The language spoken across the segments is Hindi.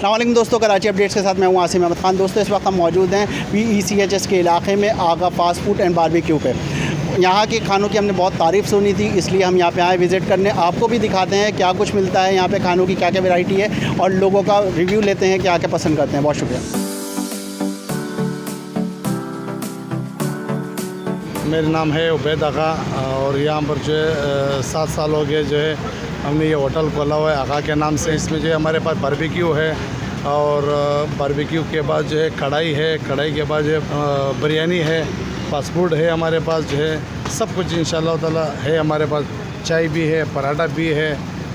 अस्सलाम वालेकुम दोस्तों, कराची अपडेट्स के साथ मैं हूं आसिम अहमद खान। दोस्तों इस वक्त हम मौजूद हैं PECHS के इलाके में आगा फ़ास्ट फूड एंड बारबेक्यू पे। यहाँ के खानों की हमने बहुत तारीफ़ सुनी थी, इसलिए हम यहाँ पे आए विज़िट करने। आपको भी दिखाते हैं क्या कुछ मिलता है यहाँ पे, खानों की क्या क्या वैरायटी है और लोगों का रिव्यू लेते हैं क्या क्या पसंद करते हैं। बहुत शुक्रिया। मेरा नाम है उबैद आगा और यहाँ पर जो है 7 साल हो गए जो है हमने ये होटल खोला हुआ है आगा के नाम से। इसमें जो है हमारे पास बारबेक्यू है और बारबेक्यू के बाद जो है कढ़ाई है, कढ़ाई के बाद जो है बिरयानी है, फास्ट फूड है हमारे पास जो है, सब कुछ इंशाल्लाह ताला है हमारे पास। चाय भी है, पराठा भी है।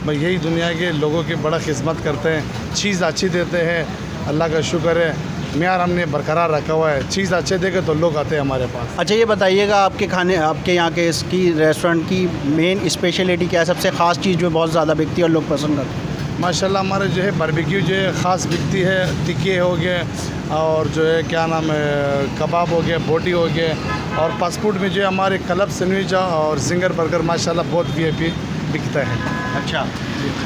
मैं यही दुनिया के लोगों की बड़ा खिदमत करते हैं, चीज़ अच्छी देते हैं, अल्लाह का शुक्र है। म्यार हमने बरकरार रखा हुआ है, चीज़ अच्छे देखे तो लोग आते हैं हमारे पास। अच्छा ये बताइएगा आपके खाने, आपके यहाँ के इसकी रेस्टोरेंट की मेन स्पेशलिटी क्या है, सबसे ख़ास चीज़ जो बहुत ज़्यादा बिकती है और लोग पसंद करते हैं? माशाल्लाह हमारे जो है बारबेक्यू जो है ख़ास बिकती है। टिक्के हो गए और जो है क्या नाम है कबाब हो गए, बोटी हो गए। और फास्ट फूड में जो है हमारे क्लब सैंडविच और जिंगर बर्गर माशाल्लाह बहुत VIP बिकता है। अच्छा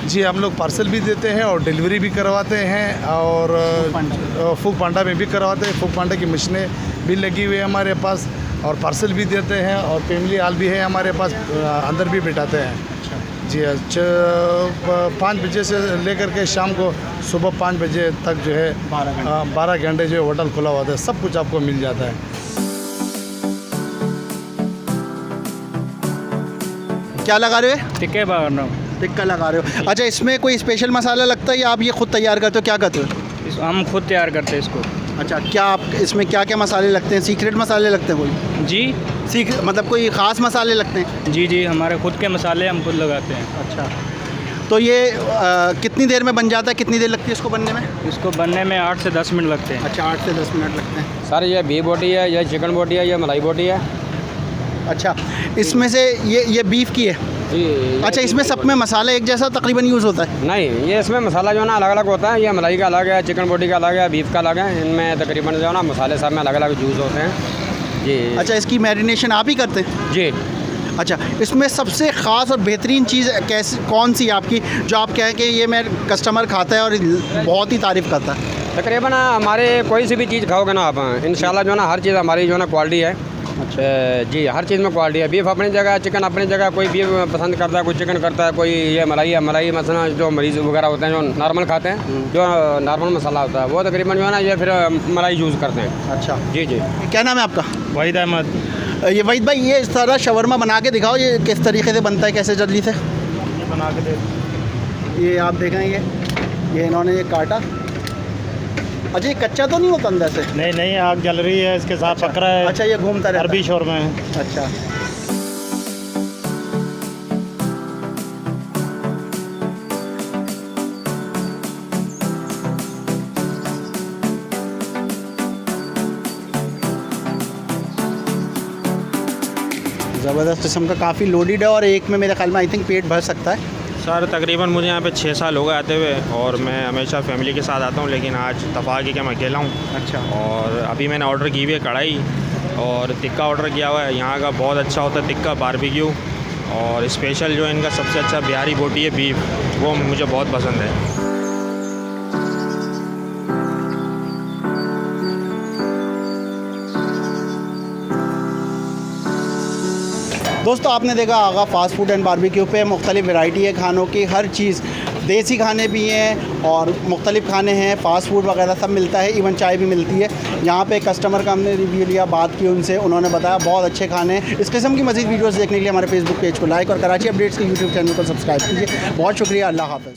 जी, हम लोग पार्सल भी देते हैं और डिलीवरी भी करवाते हैं और फूक पांडा में भी करवाते हैं। फूक पांडा की मशीनें भी लगी हुई है हमारे पास और पार्सल भी देते हैं और फैमिली हॉल भी है हमारे पास, अंदर भी बिठाते हैं। जी, 5 बजे से लेकर के शाम को सुबह 5 बजे तक जो है 12 घंटे जो है होटल खुला होता है, सब कुछ आपको मिल जाता है। क्या लगा रहे हो? टिक्के बनाना टिक्का लगा रहे हो। अच्छा इसमें कोई स्पेशल मसाला लगता है या आप ये खुद तैयार करते हो, क्या करते हो? हम खुद तैयार करते हैं इसको। अच्छा, क्या आप इसमें क्या क्या मसाले लगते हैं? सीक्रेट मसाले लगते हैं कोई? जी सीक्रेट मतलब कोई ख़ास मसाले लगते हैं? जी हमारे खुद के मसाले हम खुद लगाते हैं। अच्छा, तो ये कितनी देर में बन जाता है, कितनी देर लगती है इसको बनने में? इसको बनने में 8 से 10 मिनट लगते हैं। अच्छा, 8 से 10 मिनट लगते हैं। सर ये बीफ बोटी है, ये चिकन बोटी है, ये मलाई बोटी है। अच्छा, इसमें से ये बीफ की है? जी। अच्छा, इसमें सब में मसाला एक जैसा तकरीबन यूज़ होता है? नहीं, ये इसमें मसाला जो है ना अलग अलग होता है। ये मलाई का अलग है, चिकन बोटी का अलग है, बीफ का अलग है। इनमें तकरीबन जो है ना मसाले सब में अलग अलग यूज़ होते हैं। जी। अच्छा, इसकी मैरिनेशन आप ही करते हैं? जी। अच्छा, इसमें सबसे ख़ास और बेहतरीन चीज़ कैसी कौन सी है आपकी, जो आप कहें कि ये मेरे कस्टमर खाता है और बहुत ही तारीफ़ करता है? तकरीबन हमारे कोई सी भी चीज़ खाओगे ना आप, इंशाल्लाह जो है ना हर चीज़ हमारी जो है ना क्वालिटी है। अच्छा जी, हर चीज़ में क्वालिटी है। बीफ अपनी जगह, चिकन अपनी जगह। कोई बीफ पसंद करता है, कोई चिकन करता है, कोई ये मलाई है। मलाई मसला जो मरीज़ वगैरह होते हैं जो नॉर्मल खाते हैं, जो नॉर्मल मसाला होता है वो तकरीबन जो है ना ये फिर मलाई यूज़ करते हैं। अच्छा जी। क्या नाम है आपका? वहीद अहमद। ये वहीद भाई, ये इस तरह शवरमा बना के दिखाओ, ये किस तरीके से बनता है, कैसे जल्दी से बना के दे। ये आप देखें, ये इन्होंने ये काटा। अच्छा, ये कच्चा तो नहीं होता अंदर से? नहीं, आग जल रही है, इसके साथ पक रहा है। अच्छा, ये घूमता रहता है। अरबी शोरमा है। अच्छा, ज़बरदस्त किस्म का, काफ़ी लोडेड है और एक में मेरे ख्याल में आई थिंक पेट भर सकता है। सर तकरीबन मुझे यहाँ पे 6 साल हो गए आते हुए और मैं हमेशा फैमिली के साथ आता हूँ, लेकिन आज इत्तफ़ाक़ है कि मैं अकेला हूँ। अच्छा, और अभी मैंने ऑर्डर की हुई है कढ़ाई और टिक्का ऑर्डर किया हुआ है। यहाँ का बहुत अच्छा होता है टिक्का, बारबेक्यू और स्पेशल जो है इनका सबसे अच्छा बिहारी बोटी है बीफ, वो मुझे बहुत पसंद है। दोस्तों आपने देखा आगा फ़ास्ट फूड एंड बारबेक्यू पे मुख्तलिफ़ वैरायटी है खानों की, हर चीज़। देसी खाने भी हैं और मुख्तलिफ़ खाने हैं, फ़ास्ट फूड वगैरह सब मिलता है, इवन चाय भी मिलती है। यहाँ पे कस्टमर का हमने रिव्यू लिया, बात की उनसे, उन्होंने बताया बहुत अच्छे खाने हैं। इस किस्म की मज़ीद वीडियोज़ देखने के लिए हमारे फेसबुक पेज को लाइक और कराची अपडेट्स के यूट्यूब चैनल को सब्सक्राइब कीजिए। बहुत शुक्रिया, अल्लाह हाफ़िज़।